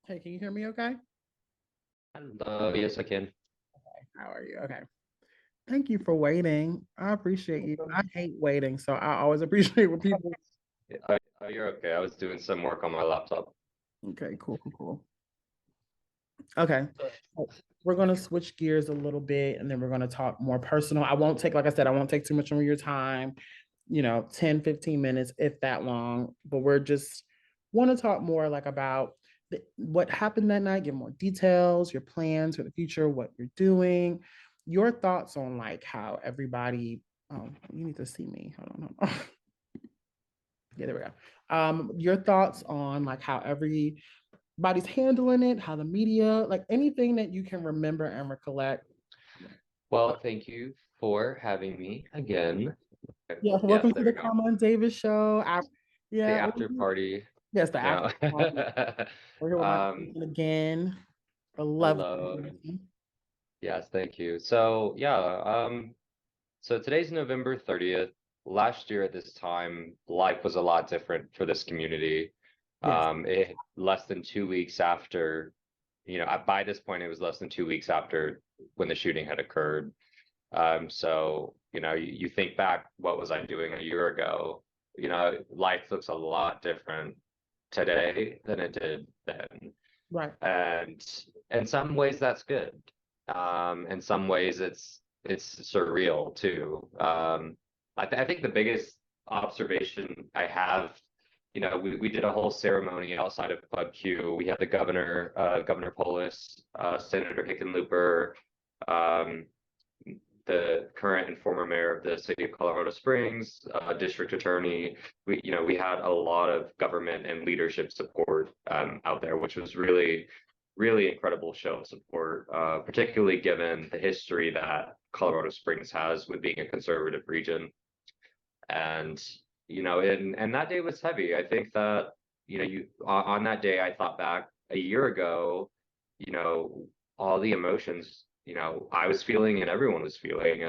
Hey, can you hear me okay? Hello, yes, I can. How are you? Okay. Thank you for waiting. I appreciate you. I hate waiting, so I always appreciate when people. You're okay. I was doing some work on my laptop. Okay, cool, cool, cool. Okay. So we're going to switch gears a little bit and then we're going to talk more personal. I won't take, like I said, I won't take too much of your time, 10, 15 minutes, if that long, but we're just want to talk more like about what happened that night, give more details, your plans for the future, what you're doing, your thoughts on like how everybody, oh, you need to see me. Hold on, hold on. Yeah, there we go. Your thoughts on like how everybody's handling it, how the media, like anything that you can remember and recollect. Well, thank you for having me again. Yeah, Yes, welcome to there the we go. CARMINE Davis show. The Yeah, after party. yes, the after No. party. We're here with my Um, cousin again, the Hello. lovely. Yes, thank you. So yeah, so today's November 30th. Last year at this time, life was a lot different for this community. Yes, Less than 2 weeks after, by this point, it was less than 2 weeks after when the shooting had occurred. So, you think back, what was I doing a year ago? Life looks a lot different today than it did then. right. And in some ways that's good. In some ways it's surreal too. I think the biggest observation I have, we did a whole ceremony outside of Club Q. We had the governor, Governor Polis, Senator Hickenlooper, um, the current and former mayor of the city of Colorado Springs, district attorney. We had a lot of government and leadership support out there, which was really, really incredible show of support, particularly given the history that Colorado Springs has with being a conservative region. And and that day was heavy. I think that you on that day I thought back a year ago, you know, all the emotions, I was feeling and everyone was feeling,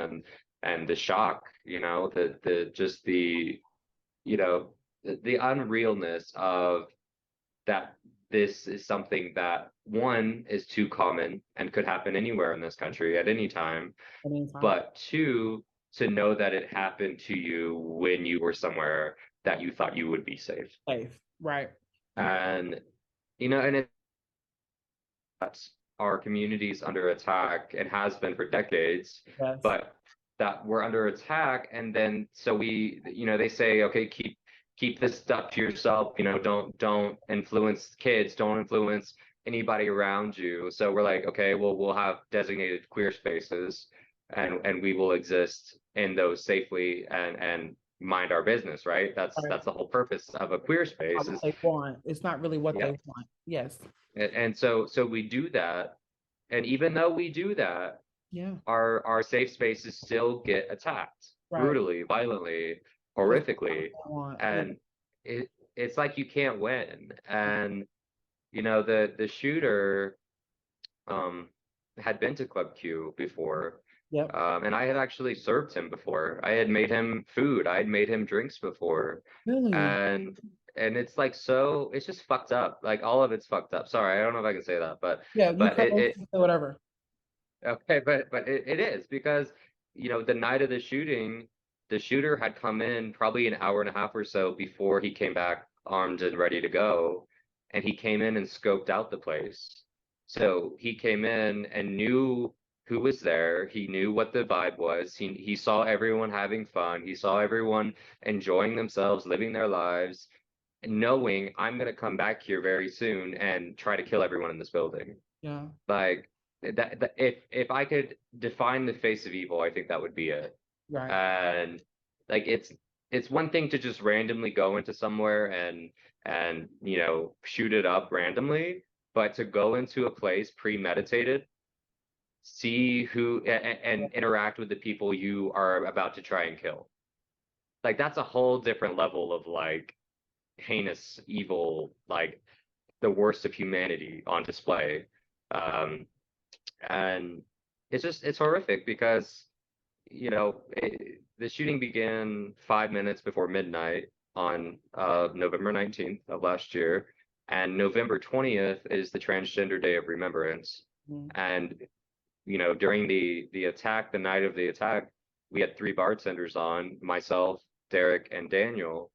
and the shock, the just the unrealness of that this is something that one is too common and could happen anywhere in this country at any time, Anytime. but two, to know that it happened to you when you were somewhere that you thought you would be safe. Safe. Right. And and our communities under attack and has been for decades, Yes. but that we're under attack, and then so they say, okay, keep this stuff to yourself, don't influence kids, don't influence anybody around you. So we're like, okay, well, we'll have designated queer spaces, and we will exist in those safely and mind our business, right? That's Right. that's the whole purpose of a queer Not space what is, they want. It's not really what they yeah. want. Yes. And so we do that. And even though we do that, Yeah. our safe spaces still get attacked Right. brutally, violently, Because that's not what horrifically. they want. Yeah. And it's like you can't win. And the shooter um had been to Club Q before. Yep. And I had actually served him before. I had made him food. I had made him drinks before. Really? And it's like, so it's just fucked up. Like all of it's fucked up. Sorry, I don't know if I can say that, but Yeah. You but could it say whatever. okay, but it is because the night of the shooting, the shooter had come in probably an hour and a half or so before he came back armed and ready to go, and he came in and scoped out the place. So he came in and knew who was there. He knew what the vibe was. He saw everyone having fun. He saw everyone enjoying themselves, living their lives, knowing I'm gonna come back here very soon and try to kill everyone in this building. Yeah. Like that if I could define the face of evil, I think that would be it. Right. And like it's one thing to just randomly go into somewhere and shoot it up randomly, but to go into a place premeditated, see who and interact with the people you are about to try and kill. Like that's a whole different level of like heinous evil, like the worst of humanity on display. Um, and it's horrific because the shooting began 5 minutes before midnight on November 19th of last year, and November 20th is the Transgender Day of Remembrance. Mm. And during the attack, the night of the attack, we had three bartenders on, myself, Derek, and Daniel.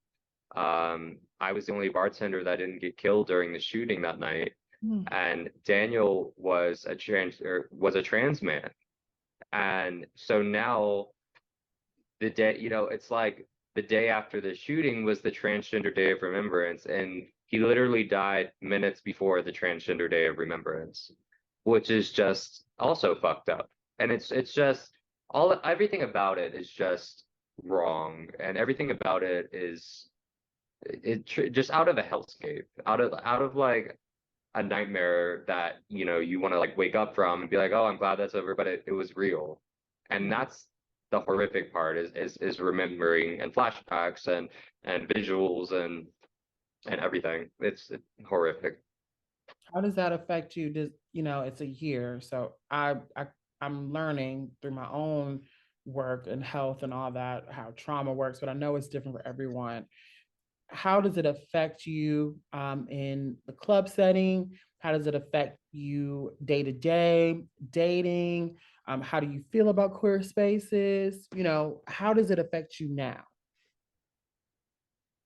I was the only bartender that didn't get killed during the shooting that night, Mm. and Daniel was a trans man. And so now the day, it's like the day after the shooting was the Transgender Day of Remembrance, and he literally died minutes before the Transgender Day of Remembrance, which is just also fucked up. And it's just everything about it is just wrong, and everything about it is just out of a hellscape, out of like a nightmare that you want to like wake up from and be like, oh, I'm glad that's over, but it was real. And that's the horrific part is remembering and flashbacks and visuals and everything. It's horrific. How does that affect you? Does, it's a year, so I'm learning through my own work and health and all that how trauma works, but I know it's different for everyone. How does it affect you in the club setting? How does it affect you day to day, dating? How do you feel about queer spaces? How does it affect you now?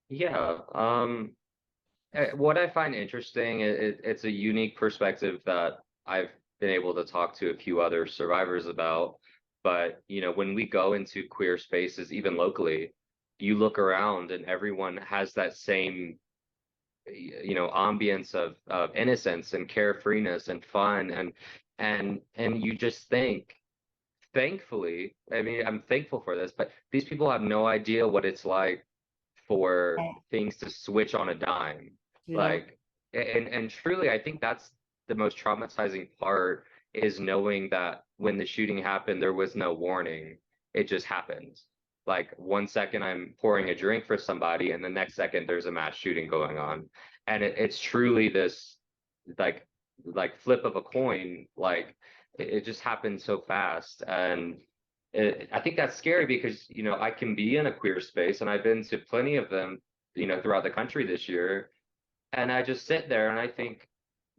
Yeah. What I find interesting, it's a unique perspective that I've been able to talk to a few other survivors about. But, when we go into queer spaces, even locally, you look around and everyone has that same, ambience of innocence and carefreeness and fun and you just think, thankfully, I mean, I'm thankful for this, but these people have no idea what it's like for things to switch on a dime. Yeah, Like, and truly, I think that's the most traumatizing part is knowing that when the shooting happened, there was no warning. It just happened. Like 1 second I'm pouring a drink for somebody, and the next second there's a mass shooting going on. And it's truly this like flip of a coin. Like it just happened so fast. And I think that's scary because, I can be in a queer space and I've been to plenty of them, throughout the country this year. And I just sit there and I think,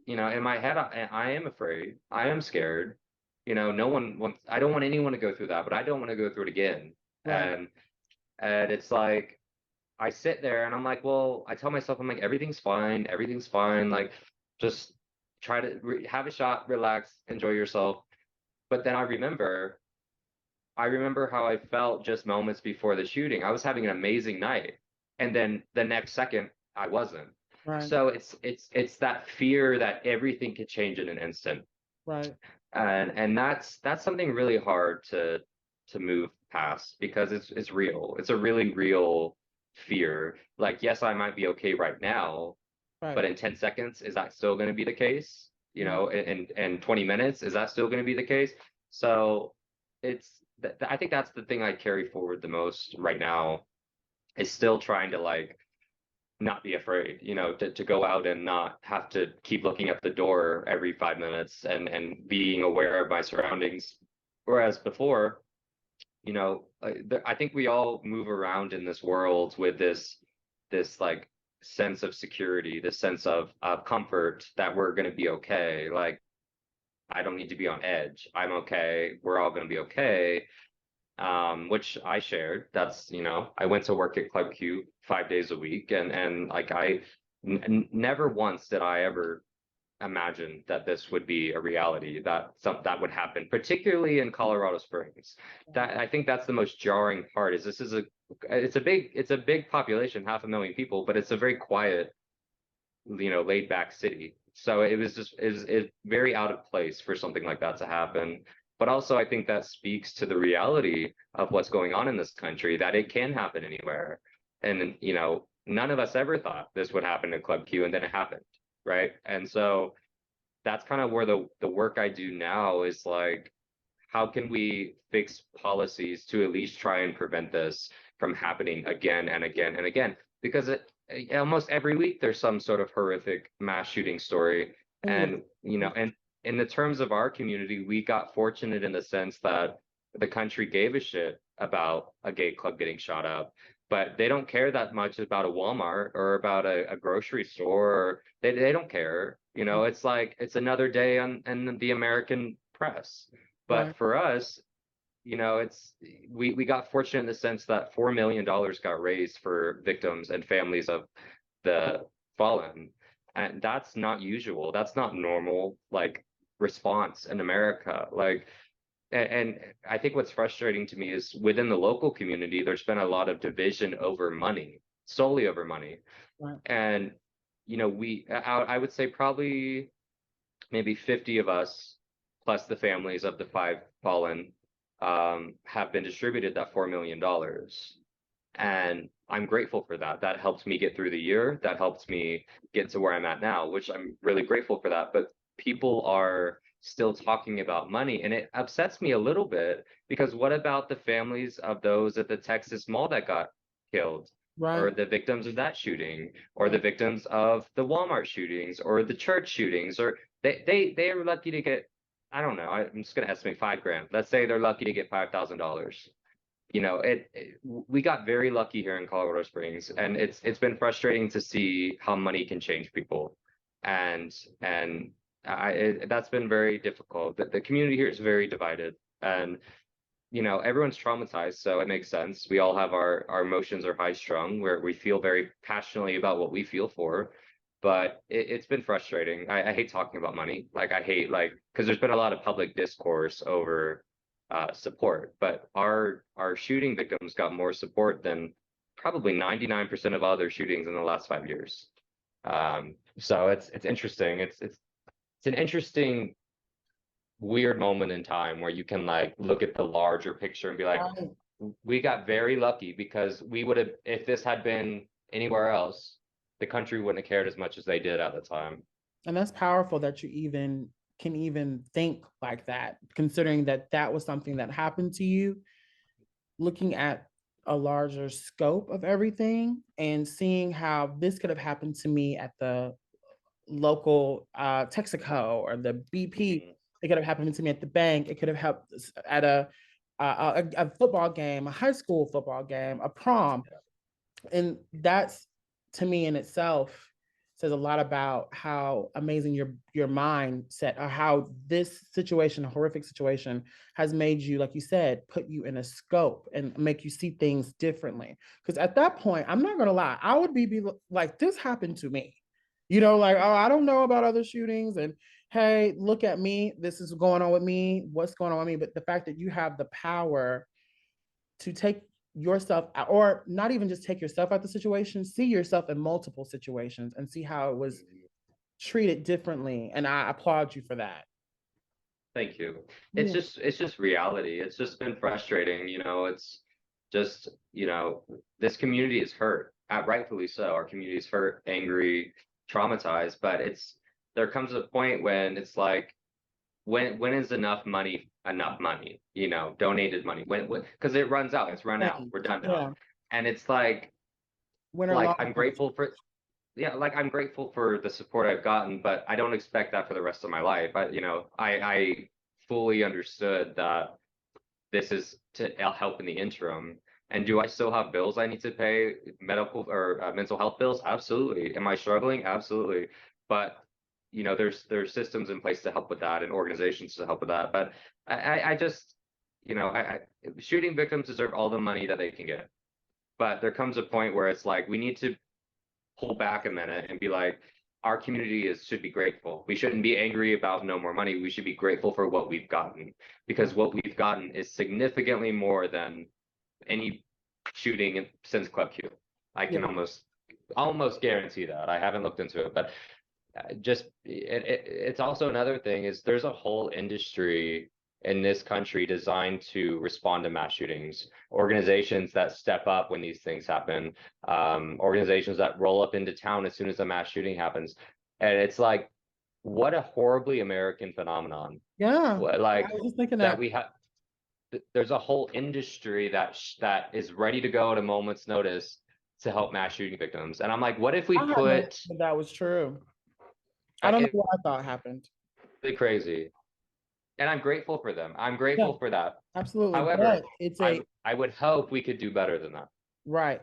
in my head, I am afraid. I am scared. No one wants, I don't want anyone to go through that, but I don't want to go through it again. right. And it's like, I sit there and I'm like, well, I tell myself, I'm like, everything's fine. Everything's fine. Like, just try to have a shot, relax, enjoy yourself. But then I remember how I felt just moments before the shooting. I was having an amazing night, and then the next second I wasn't. Right, So it's that fear that everything could change in an instant, right. and that's something really hard to move past because it's real. It's a really real fear. Like, yes, I might be okay right now, but Right. in 10 seconds, is that still going to be the case? Mhm. In 20 minutes, is that still going to be the case? So I think that's the thing I carry forward the most right now is still trying to like not be afraid, to go out and not have to keep looking at the door every 5 minutes and being aware of my surroundings. Whereas before, I think we all move around in this world with this like sense of security, this sense of comfort that we're going to be okay. Like, I don't need to be on edge. I'm okay. We're all going to be okay. Which I shared. That's, I went to work at Club Q 5 days a week, and like never once did I ever imagine that this would be a reality, that would happen, particularly in Colorado Springs. That I think that's the most jarring part is it's a big population, 500,000 people, but it's a very quiet, laid back city. So it was just is very out of place for something like that to happen. But also I think that speaks to the reality of what's going on in this country, that it can happen anywhere. And none of us ever thought this would happen to Club Q, and then it happened, right? And so that's kind of where the work I do now is like, how can we fix policies to at least try and prevent this from happening again and again and again? Because almost every week there's some sort of horrific mass shooting story. Yeah. And, and in the terms of our community, we got fortunate in the sense that the country gave a shit about a gay club getting shot up. but they don't care that much about a Walmart or about a grocery store. Or they don't care. You know, it's like it's another day on in the American press. Right. But for us, you know, it's we got fortunate in the sense that $4 million got raised for victims and families of the fallen. And that's not usual. That's not normal, like, response in America. Like, and I think what's frustrating to me is within the local community, there's been a lot of division over money, solely over money. Right. And, you know, I would say probably maybe 50 of us, plus the families of the five fallen, have been distributed that $4 million. And I'm grateful for that. That helped me get through the year. That helped me get to where I'm at now, which I'm really grateful for that. But people are still talking about money, and it upsets me a little bit because what about the families of those at the Texas mall that got killed? Or Right. the victims of that shooting, or the victims of the Walmart shootings, or the church shootings, or they are lucky to get, I don't know, I'm just gonna estimate 5 grand. Let's say they're lucky to get $5,000. You know, we got very lucky here in Colorado Springs, and it's been frustrating to see how money can change people, and that's been very difficult. The community here is very divided, and you know, everyone's traumatized, so it makes sense. We all have our emotions are high strung, where we feel very passionately about what we feel for. But it's been frustrating. I hate talking about money. Like I hate like because there's been a lot of public discourse over support, but our shooting victims got more support than probably 99% of other shootings in the last 5 years. So it's interesting. It's an interesting weird moment in time where you can like look at the larger picture and be like, Right. we got very lucky because we would have, if this had been anywhere else, the country wouldn't have cared as much as they did at the time. And that's powerful that you even can even think like that, considering that that was something that happened to you, looking at a larger scope of everything and seeing how this could have happened to me at the local Texaco or the BP. Mhm. It could have happened to me at the bank. It could have helped at a football game, a high school football game, a prom. And that's, to me in itself, says a lot about how amazing your mindset, or how this situation, a horrific situation, has made you, like you said, put you in a scope and make you see things differently. Because at that point, I'm not gonna lie, I would be like, this happened to me, like, oh, I don't know about other shootings, and hey, look at me, this is going on with me, what's going on with me. But the fact that you have the power to take yourself out, or not even just take yourself out the situation, see yourself in multiple situations and see how it was treated differently. And I applaud you for that. Thank you. Yeah. It's just reality. It's just been frustrating, you know, it's just, you know, this community is hurt, rightfully so. Our community is hurt, angry, traumatized, but there comes a point when it's like, when is enough money, you know, donated money? When because it runs out, it's run out, Thanks. we're done now. Yeah. And it's like Winter like long. I'm grateful for yeah, like I'm grateful for the support I've gotten, but I don't expect that for the rest of my life. I fully understood that this is to help in the interim. And do I still have bills I need to pay, medical or mental health bills? Absolutely. Am I struggling? Absolutely. But you know, there's systems in place to help with that and organizations to help with that. But I just, you know, shooting victims deserve all the money that they can get. But there comes a point where it's like we need to pull back a minute and be like, our community should be grateful. We shouldn't be angry about no more money. We should be grateful for what we've gotten, because what we've gotten is significantly more than any shooting since Club Q. I can Yeah. almost guarantee that. I haven't looked into it, but it's also another thing is there's a whole industry in this country designed to respond to mass shootings, organizations that step up when these things happen, organizations that roll up into town as soon as a mass shooting happens. And it's like, what a horribly American phenomenon. Yeah. I Like was just thinking that that. we have there's a whole industry that is ready to go at a moment's notice to help mass shooting victims. And I'm like, what if we I had no put idea that was true. I don't know it's what I thought happened. really crazy. And I'm grateful for them. I'm Yeah, grateful for that. absolutely. However, But it's I a I would hope we could do better than that. Right.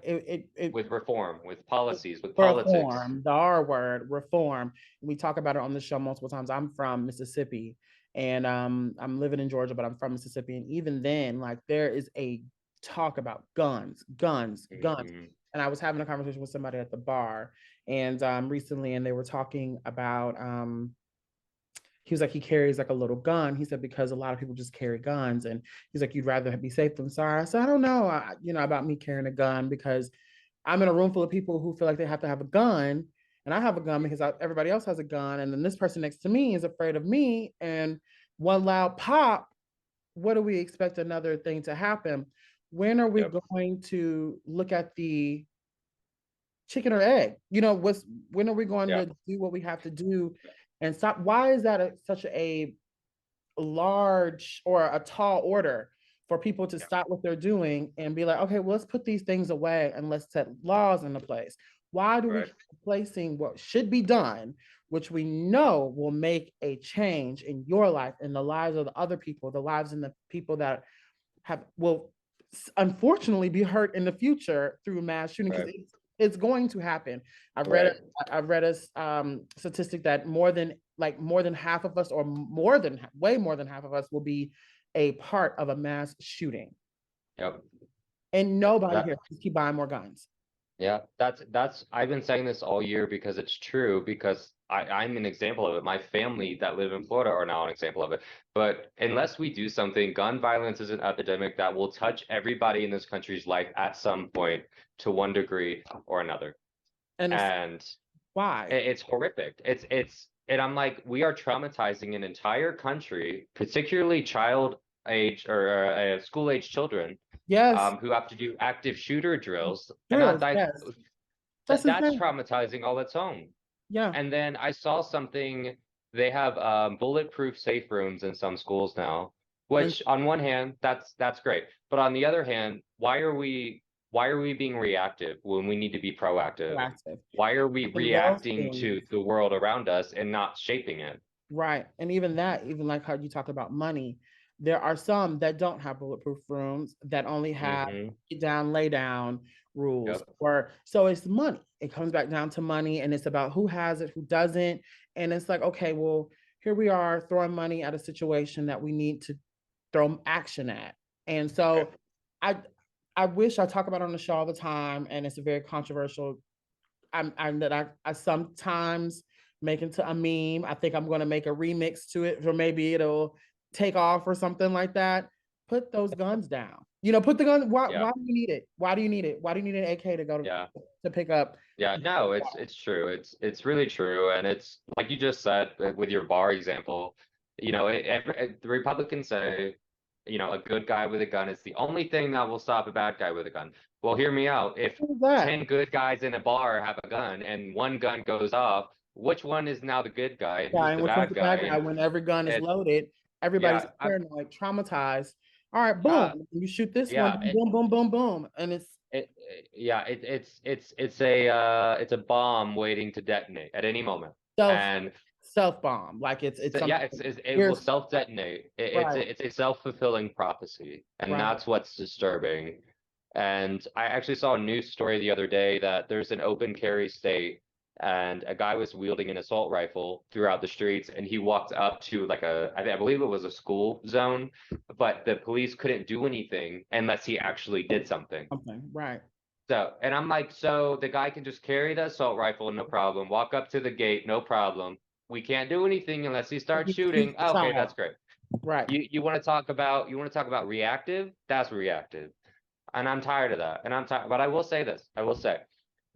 with reform, with policies, with politics. Reform, the R word, reform. We talk about it on the show multiple times. I'm from Mississippi and I'm living in Georgia, but I'm from Mississippi. And even then, like there is a talk about guns, guns, guns. Hmm. And I was having a conversation with somebody at the bar and recently, and they were talking about he was like, he carries like a little gun. He said, because a lot of people just carry guns. And he's like, you'd rather be safe than sorry. I said, I don't know, about me carrying a gun because I'm in a room full of people who feel like they have to have a gun. And I have a gun because everybody else has a gun. And then this person next to me is afraid of me. And one loud pop, what do we expect another thing to happen? When are we Yep. going to look at the chicken or egg? When are we going Yeah. to do what we have to do and stop? Why is that such a large or a tall order for people to Yeah. stop what they're doing and be like, okay, well, let's put these things away and let's set laws into place? Why do we Right. keep placing what should be done, which we know will make a change in your life, in the lives of the other people, the lives and the people that will unfortunately be hurt in the future through mass shooting, because Right. it's going to happen. Right. I've read a statistic that more than half of us, or way more than half of us, will be a part of a mass shooting, Yep. and nobody That here just keep buying more guns. Yeah, that's I've been saying this all year because it's true, because I'm an example of it. My family that live in Florida are now an example of it. But unless we do something, gun violence is an epidemic that will touch everybody in this country's life at some point to one degree or another. And it's And why? it's horrific. And I'm like, we are traumatizing an entire country, particularly child age or school age children, Yes, who have to do active shooter drills, and drills. Yes, that's that's insane. traumatizing all its own. Yeah, And then I saw something, they have bulletproof safe rooms in some schools now, and which on one hand, that's great. But on the other hand, why are we being reactive when we need to be proactive? proactive. Why are we And those reacting to things. the world around us and not shaping it? Right. And even that, even like how you talk about money, there are some that don't have bulletproof rooms that only have Hmm. sit down, lay down rules. Yep. Or so it's money. It comes back down to money, and it's about who has it, who doesn't. And it's like, okay, well, here we are throwing money at a situation that we need to throw action at. And Right. so I I wish I talk about it on the show all the time, and it's a very controversial. I sometimes make into a meme. I think I'm going to make a remix to it, or maybe it'll take off or something like that. Put those guns down. Put the gun. Why? Yeah. Why do you need it? Why do you need it? Why do you need an AK to go Yeah. to pick up? Yeah, no, it's true. It's really true, and it's like you just said with your bar example. The Republicans say, a good guy with a gun is the only thing that will stop a bad guy with a gun. Well, hear me out. If What is that? 10 good guys in a bar have a gun and one gun goes off, which one is now the good guy and Guy, who's and the which one's bad the guy? bad guy? When every gun is And loaded, everybody's yeah, paranoid, traumatized. All right, uh, boom. You shoot this one, yeah, boom, boom, boom, boom, and yeah, it's a bomb waiting to detonate at any moment. self And self bomb. Like it's so, yeah, something. it will Here's self-detonate. right, It's a self-fulfilling prophecy, and right. that's what's disturbing. And I actually saw a news story the other day that there's an open carry state, and a guy was wielding an assault rifle throughout the streets, and he walked up to like I believe it was a school zone, but the police couldn't do anything unless he actually did something. Something, right. So, and I'm like, so the guy can just carry the assault rifle, no problem. Walk up to the gate, no problem. We can't do anything unless he starts He shoots shooting. the Okay, child. that's great. Right. You want to talk about reactive? That's reactive. And I'm tired of that. And I'm tired, but I will say this. I will say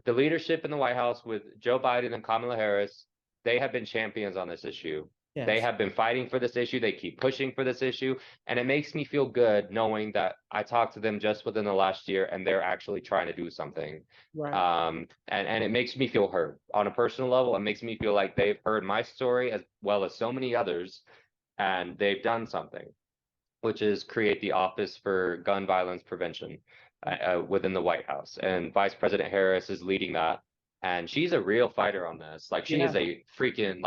the leadership in the White House with Joe Biden and Kamala Harris, they have been champions on this issue. They Yes. have been fighting for this issue. They keep pushing for this issue. And it makes me feel good knowing that I talked to them just within the last year and they're actually trying to do something. Right. And it makes me feel heard on a personal level. It makes me feel like they've heard my story as well as so many others, and they've done something, which is create the Office for Gun Violence Prevention within the White House. And Vice President Harris is leading that. And she's a real fighter on this. Like she Yeah. is a freaking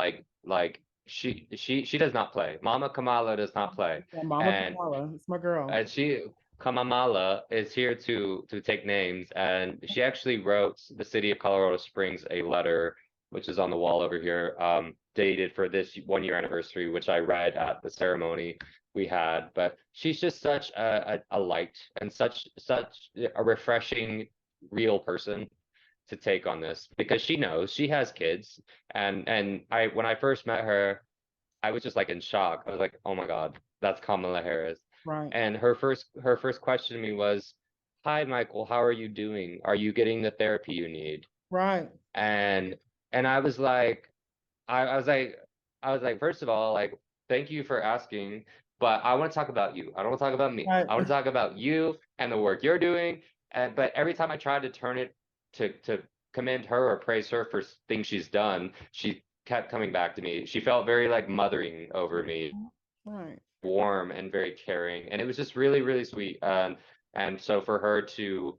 she does not play. Mama Kamala does not play. Yeah, Mama And Kamala. It's my girl. and she Kamamala is here to take names, and she actually wrote the city of Colorado Springs a letter, which is on the wall over here, dated for this 1 year anniversary, which I read at the ceremony we had. But she's just such a light and such a refreshing, real person to take on this because she knows she has kids, and I when I first met her, I was just like in shock. I was like, oh my God, that's Kamala Harris. Right. And her first question to me was, "Hi, Michael, how are you doing? Are you getting the therapy you need?" Right. And and I was like, I was like, first of all, like, thank you for asking, but I want to talk about you. I don't want to talk about me. Right. I want to talk about you and the work you're doing. And but every time I tried to turn it to commend her or praise her for things she's done, she kept coming back to me. She felt very like mothering over me, Right. warm and very caring, and it was just really, really sweet. And so for her to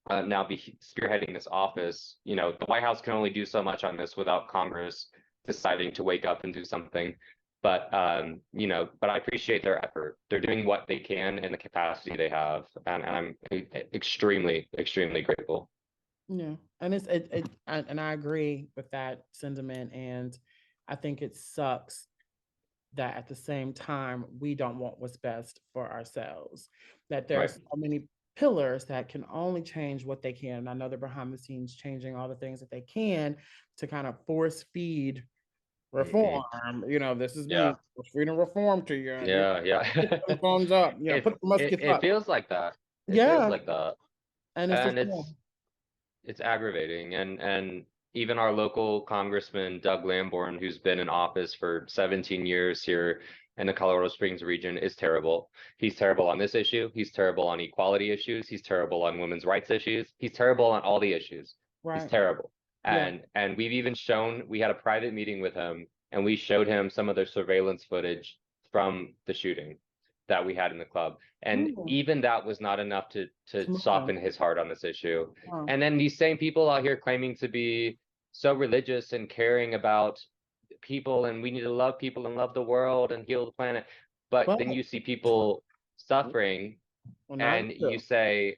now be spearheading this office, the White House can only do so much on this without Congress deciding to wake up and do something. But I appreciate their effort. They're doing what they can in the capacity they have, and I'm extremely, extremely grateful. Yeah. And and I agree with that sentiment. And I think it sucks that at the same time we don't want what's best for ourselves. That there are Right. so many pillars that can only change what they can. And I know they're behind the scenes changing all the things that they can to kind of force feed Hmm. reform. This is Yeah. me feeding reform to you. Yeah. Put Yeah. them guns up. It Put the it muskets it up. feels like that. It feels Yeah. like that. And it's just And it's aggravating. And even our local congressman, Doug Lamborn, who's been in office for 17 years here in the Colorado Springs region, is terrible. He's terrible on this issue. He's terrible on equality issues. He's terrible on women's rights issues. He's terrible on all the issues. He's right. terrible. Yeah. And we've even shown, we had a private meeting with him and we showed him some of the surveillance footage from the shooting that we had in the club. And Mm, even that was not enough to to move them. soften his heart on this issue. Wow. And then these same people out here claiming to be so religious and caring about people, and we need to love people and love the world and heal the planet. But But then you see people suffering well, not and you you. say,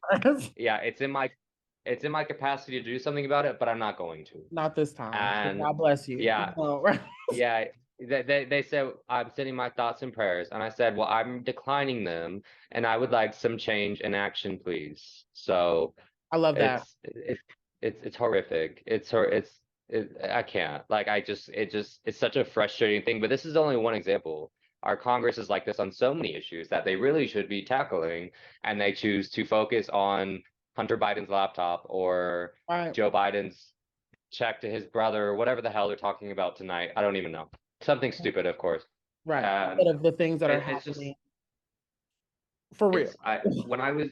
yeah, it's in my capacity to do something about it, but I'm not going to. Not this time. And God bless you. yeah, Right. yeah, they said I'm sending my thoughts and prayers, and I said, well, I'm declining them, and I would like some change and action, please. So I love that. it's horrific. I can't. Like it's such a frustrating thing. But this is only one example. Our Congress is like this on so many issues that they really should be tackling, and they choose to focus on Hunter Biden's laptop or Right. Joe Biden's check to his brother or whatever the hell they're talking about tonight. I don't even know. Something stupid, of course. Right. And Instead of the things that are it's just happening for real. it's I when I was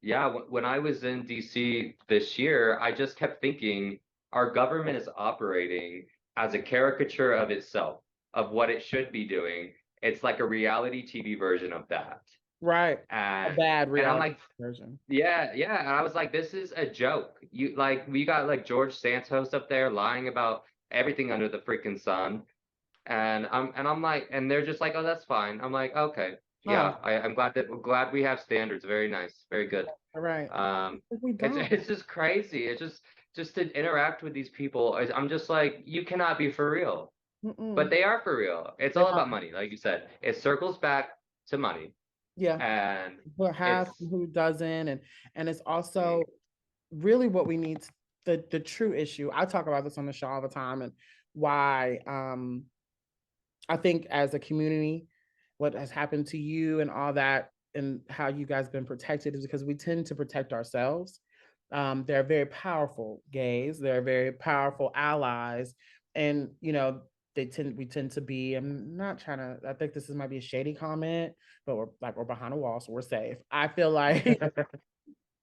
yeah, when I was in DC this year, I just kept thinking our government is operating as a caricature of itself, of what it should be doing. It's like a reality TV version of that. Right. A And bad and I'm reality like, version. yeah, yeah. And I was like, this is a joke. We got like George Santos up there lying about everything under the freaking sun. And I'm like, and they're just like, oh, that's fine. I'm like, okay, Oh, yeah, I'm glad we have standards. Very nice, very good. all right. We It's don't. it's just crazy. It's just to interact with these people. I'm just like, you cannot be for real, but Mm-mm. they are for real. It's They all are. about money, like you said. It circles back to money, Yeah. and Who has, it's who doesn't, and it's mm, also really what we need. The true issue. I talk about this on the show all the time, and why I think as a community, what has happened to you and all that, and how you guys been protected is because we tend to protect ourselves. They're very powerful gays. They're very powerful allies, and we tend to be. I'm not trying to. I think this might be a shady comment, but we're behind a wall, so we're safe. I feel like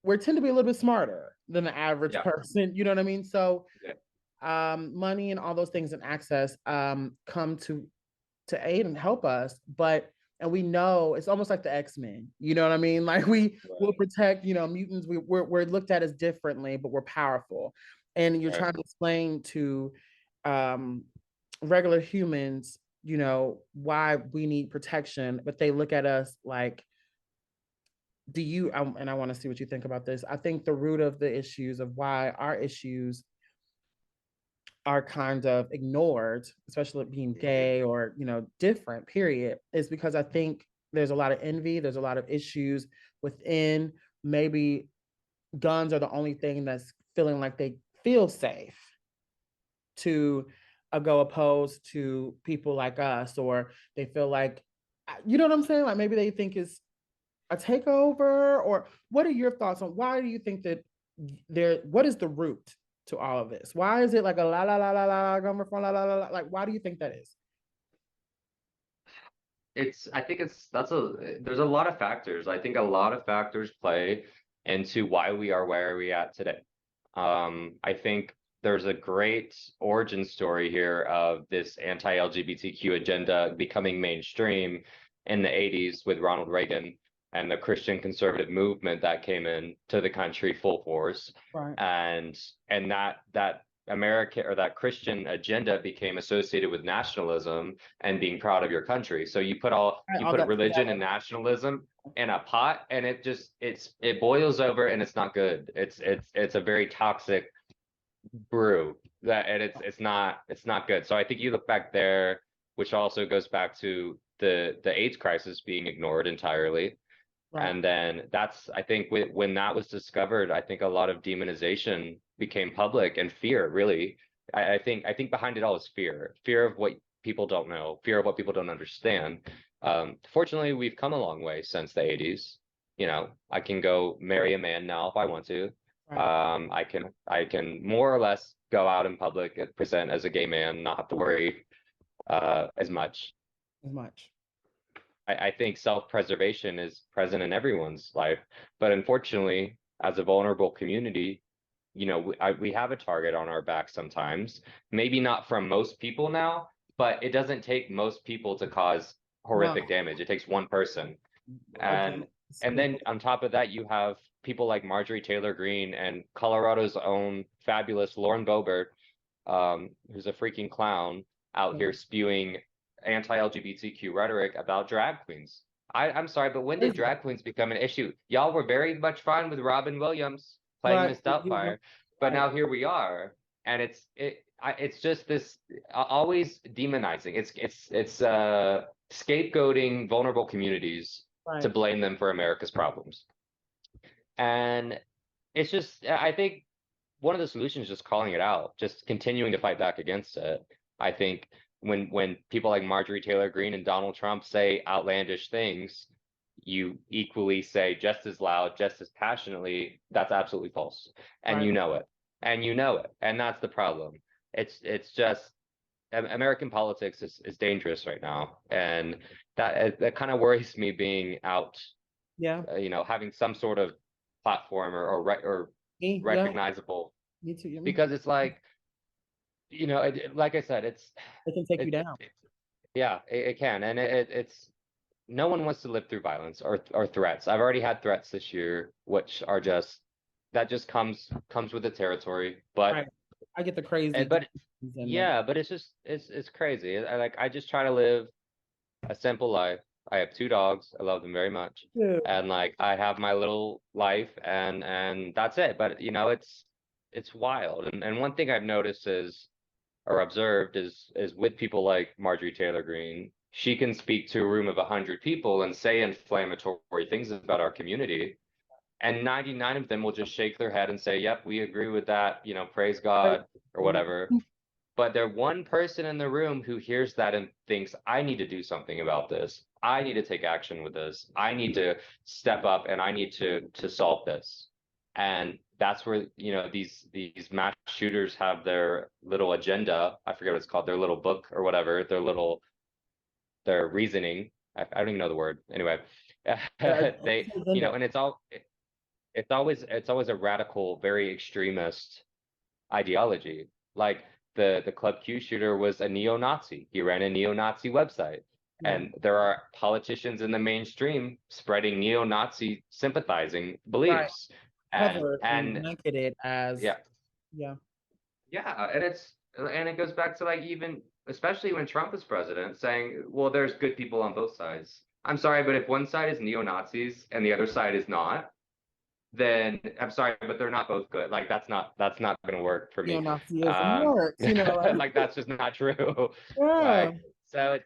we tend to be a little bit smarter than the average yeah, person. You know what I mean? So yeah, money and all those things and access come to aid and help us, but and we know it's almost like the X-Men, you know what I mean? Like we will right, protect, mutants. We're looked at as differently, but we're powerful. And you're right, trying to explain to um regular humans, why we need protection, but they look at us like do you, and I want to see what you think about this. I think the root of the issues of why our issues are kind of ignored, especially being Mhm. gay or, different, period, is because I think there's a lot of envy, there's a lot of issues within. Maybe guns are the only thing that's feeling like they feel safe to go opposed to people like us, or they feel like, you know what I'm saying? Like maybe they think it's a takeover, or what are your thoughts on why do you think that what is the root to all of this? Why is it like a la la la la la coming from la la la la? Like, why do you think that is? I think there's a lot of factors. I think a lot of factors play into why we are where we at today. I think there's a great origin story here of this anti-LGBTQ agenda becoming mainstream in the 80s with Ronald Reagan and the Christian conservative movement that came in to the country full force. Right. And that American or that Christian agenda became associated with nationalism and being proud of your country. So Right, you all put that religion together. and nationalism in a pot, and it boils over, and it's not good. It's a very toxic brew that, and it's not good. So I think you look back there, which also goes back to the AIDS crisis being ignored entirely. Right. And then I think when that was discovered, I think a lot of demonization became public and fear, really. I think behind it all is fear, fear of what people don't know, fear of what people don't understand. Fortunately, we've come a long way since the 80s. You know, I can go marry a man now if I want to. Right. I can more or less go out in public and present as a gay man, not have to worry as much. As much. I think self-preservation is present in everyone's life, but unfortunately, as a vulnerable community, you know, we have a target on our back sometimes. Maybe not from most people now, but it doesn't take most people to cause No. horrific damage. It takes one person. Again, And then on top of that, you have people like Marjorie Taylor Greene and Colorado's own fabulous Lauren Boebert, who's a freaking clown out here spewing anti-LGBTQ rhetoric about drag queens. I'm sorry, but when did crazy. drag queens become an issue? Y'all were very much fine with Robin Williams playing Right. Miss Doubtfire, but Right. now here we are, and it's just this always demonizing. It's scapegoating vulnerable communities to Right. blame them for America's problems. And it's just, I think one of the solutions is just calling it out, just continuing to fight back against it. I think when people like Marjorie Taylor Greene and Donald Trump say outlandish things, you equally say just as loud, just as passionately, that's absolutely false. And Right. you know it. And you know it. And that's the problem. It's just American politics is dangerous right now. And that kind of worries me being out, Yeah. you know, having some sort of platform or Yeah. recognizable, Me too. Yeah. because it's like, you know, like I said, It can take you it, down. it yeah, it can, and it's no one wants to live through violence or threats. I've already had threats this year, which are just that just comes with the territory. Right. I get the crazy But DMs and the yeah, but it's crazy. I just try to live a simple life. I have two dogs. I love them very much. yeah. And like I have my little life and that's it. But you know, it's wild. And one thing I've noticed is or observed is with people like Marjorie Taylor Greene, she can speak to a room of 100 people and say inflammatory things about our community. And 99 of them will just shake their head and say, yep, we agree with that, you know, praise God or whatever. But there's one person in the room who hears that and thinks, I need to do something about this. I need to take action with this. I need to step up and I need to solve this. And that's where, you know, these mass shooters have their little agenda. I forget what it's called, their little book or whatever, their reasoning. I don't even know the word. Anyway, they, you know, and it's always a radical, very extremist ideology. Like the Club Q shooter was a neo-Nazi. He ran a neo-Nazi website. Yeah. And there are politicians in the mainstream spreading neo-Nazi sympathizing Right. beliefs. Covered and And blanketed as, yeah, yeah. yeah, and it goes back to like even especially when Trump was president, saying, well, there's good people on both sides. I'm sorry, but if one side is neo-Nazis and the other side is not, then I'm sorry, but they're not both good. Like that's not gonna work for me. Neo-Nazism works, you know, like, Like that's just not true. yeah, Like so it's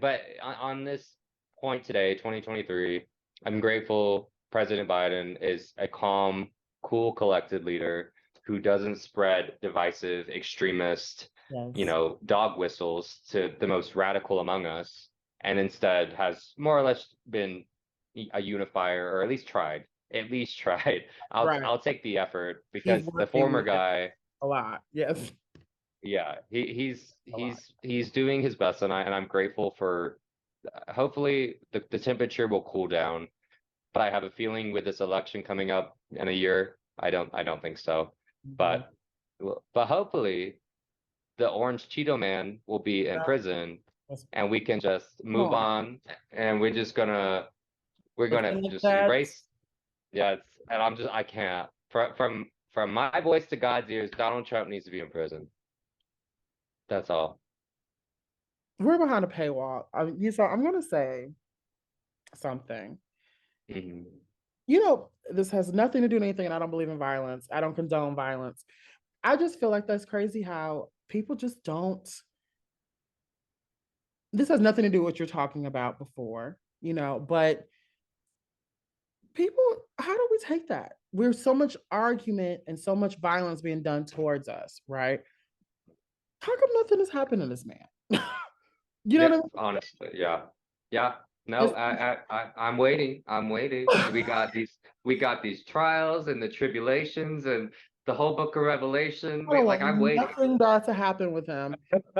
but on this point today, 2023, I'm grateful President Biden is a calm, cool, collected leader who doesn't spread divisive, extremist, yes, dog whistles to the most radical among us, and instead has more or less been a unifier, or at least tried. At least tried. right. I'll take the effort He's because the working former with guy, a lot. Yes, yeah, a lot. he's doing his best, and I'm grateful for. Hopefully, the temperature will cool down, but I have a feeling with this election coming up in a year, I don't think so. Mhm. But hopefully, the Orange Cheeto Man will be in Yeah, prison, that's- and we can just come move on. on, and we're The gonna thing is just that erase. Yeah, and I can't. From my voice to God's ears, Donald Trump needs to be in prison. That's all. we're behind a paywall. So I'm gonna say something. Mhm. You know, this has nothing to do with anything, and I don't believe in violence. I don't condone violence. I just feel like that's crazy how people just don't. This has nothing to do with what you're talking about before, but people, how do we take that? We're so much argument and so much violence being done towards us, right? How come nothing has happened to this man? You know Yeah, what I mean? honestly, yeah. Yeah. No, It's, I'm waiting. I'm waiting. We got these trials and the tribulations and the whole book of Revelation. I don't Like want I'm waiting. nothing bad to happen with him.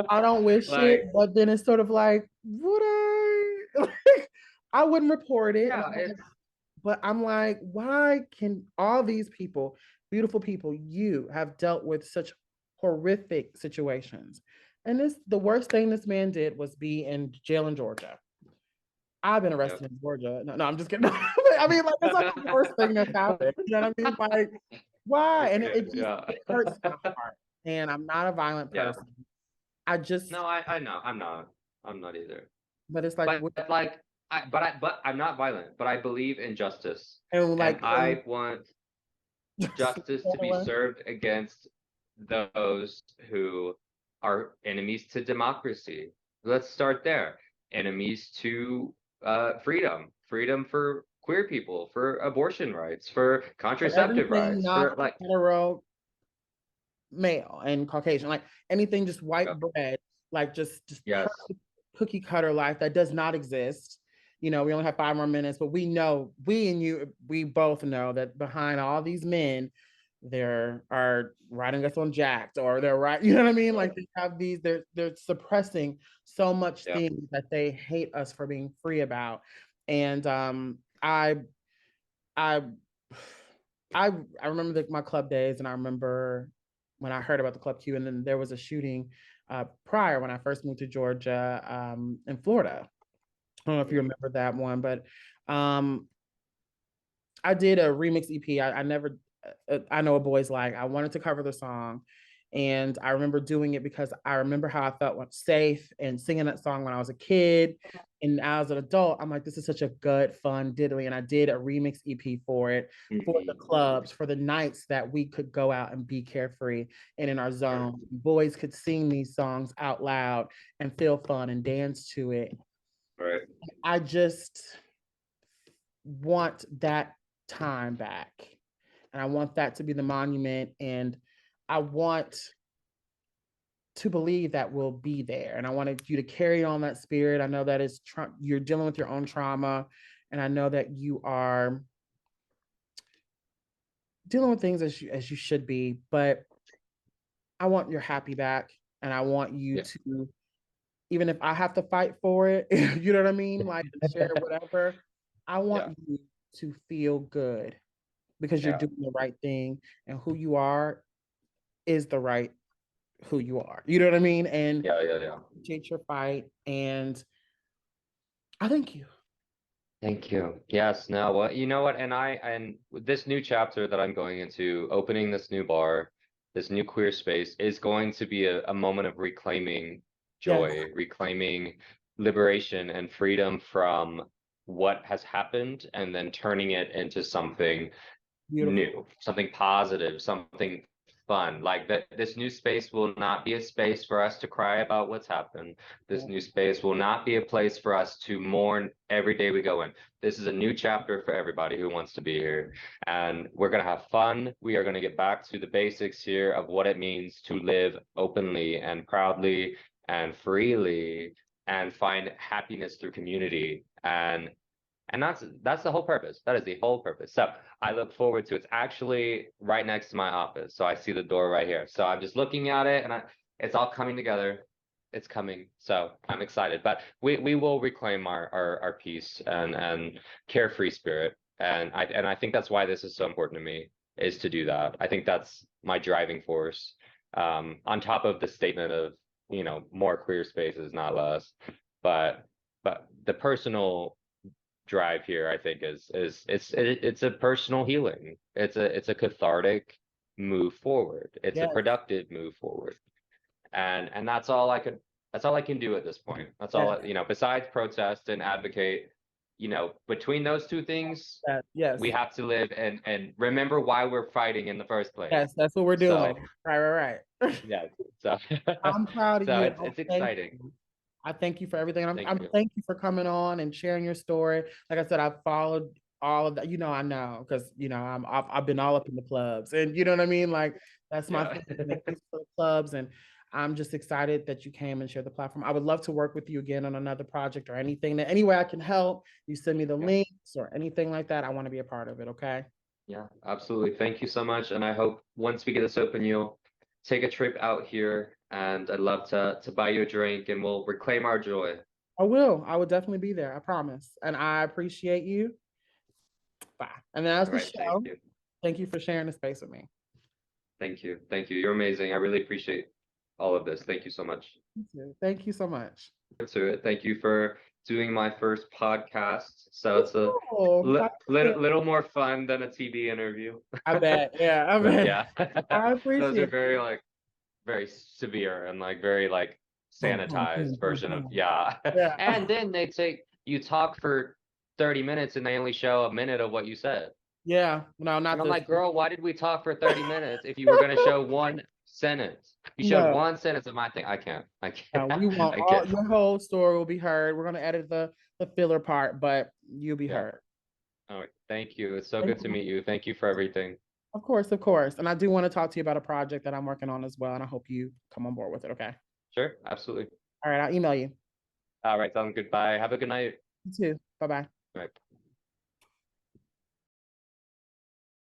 I don't wish it, Like, but then it's sort of like, would I? Like, I wouldn't report it. yeah, it's But I'm like, why can all these people, beautiful people, you have dealt with such horrific situations? And the worst thing this man did was be in jail in Georgia. I've been yeah. arrested in Georgia. No, I'm just kidding. I mean, like, it's like the worst thing that's happened. You know what I mean? Like, why? And Okay, it just yeah. it hurts my heart. And I'm not a violent Yeah. person. I just, No, I know. I'm not. I'm not either. but it's like, But like but I'm not violent, but I believe in justice. and And like, and I want just, justice to be served against those who are enemies to democracy. Let's start there. Enemies to freedom for queer people, for abortion rights, for for contraceptive everything rights, not for like, hetero male and Caucasian, like anything just white yeah, bread, like just yes, perfect cookie cutter life that does not exist. We only have 5 more minutes, but we know, we and you, we both know that behind all these men, there are writing us on jacked, or they're right, you know what I mean? Like they have these, they're suppressing so much yeah, things that they hate us for being free about. And I I remember my club days, and I remember when I heard about the Club Q, and then there was a shooting prior when I first moved to Georgia, in Florida. I don't know if you mm, remember that one, but um, I did a remix EP. I never, I know a boy's like, I wanted to cover the song. And I remember doing it because I remember how I felt safe and singing that song when I was a kid. And as an adult, I'm like, this is such a good, fun diddly. And I did a remix EP for it, for the mhm, clubs, for the nights that we could go out and be carefree and in our right, zone. Boys could sing these songs out loud and feel fun and dance to it. right, I just want that time back. And I want that to be the monument. And I want to believe that we'll be there. And I wanted you to carry on that spirit. I know that you're dealing with your own trauma. And I know that you are dealing with things as you should be. But I want your happy back. And I want you yeah, to, even if I have to fight for it, you know what I mean? Like share whatever. I yeah, want you to feel good because you're yeah, doing the right thing, and who you are is the right who you are. You know what I mean? And yeah. appreciate your fight. And I thank you. Thank you. Yes, no, well, you know what? And with this new chapter that I'm going into, opening this new bar, this new queer space is going to be a moment of reclaiming Yes. joy, reclaiming liberation and freedom from what has happened and then turning it into something Beautiful. new, something positive, something fun. Like that, this new space will not be a space for us to cry about what's happened. This new space will not be a place for us to mourn every day we go in. This is a new chapter for everybody who wants to be here. And we're going to have fun. We are going to get back to the basics here of what it means to live openly and proudly and freely and find happiness through community. And that's the whole purpose. That is the whole purpose. So I look forward to it. It's actually right next to my office. So I see the door right here. So I'm just looking at it and it's all coming together. It's coming. So I'm excited. But we will reclaim our peace and carefree spirit. And I think that's why this is so important to me, is to do that. I think that's my driving force. On top of the statement of, more queer spaces, not less. But the personal drive here, I think, is it's a personal healing. It's a cathartic move forward. It's a Yes, productive move forward. And that's all I can do at this point. That's all yes, besides protest and advocate, between those two things, yes, we have to live and remember why we're fighting in the first place. yes. That's what we're So doing. Right. yeah, so I'm proud of so you. it's exciting. I thank you for everything. Thank I'm you. thank you for coming on and sharing your story. Like I said, I've followed all of that. I know because I've been all up in the clubs, and you know what I mean. Like that's my Yeah. thing, the peaceful clubs, and I'm just excited that you came and shared the platform. I would love to work with you again on another project or anything that any way I can help. You send me the Yeah. links or anything like that. I want to be a part of it. Okay. Yeah, absolutely. Thank you so much. And I hope once we get this open, you'll take a trip out here and I'd love to buy you a drink and we'll reclaim our joy. I will. I will definitely be there. I promise. And I appreciate you. Bye. And that's All the right. Thank show. you. Thank you for sharing the space with me. Thank you. Thank you. You're amazing. I really appreciate all of this. Thank you so much. You too. Thank you so much. To it. Thank you for doing my first podcast. So it's a Oh, little more fun than a TV interview. I bet. Yeah, I But bet. yeah, I those are appreciate it. very severe and very Boom, boom, sanitized boom, boom, version of boom. yeah. Yeah. And then they take you talk for 30 minutes and they only show a minute of what you said. Yeah. No, And not I'm this. like, girl, why did we talk for 30 minutes if you were gonna show one sentence? You showed No. one sentence of my thing. I can't. I No, can't. we want I all can't. your whole story will be heard. We're gonna edit the filler part, but you'll be Yeah. heard. All right. Thank you. It's so Thank good to you. meet you. Thank you for everything. Of course, of course. And I do want to talk to you about a project that I'm working on as well. And I hope you come on board with it. Okay. Sure. Absolutely. All right, I'll email you. All right. Sounds good. Bye. Have a good night. You too. Bye bye. All right.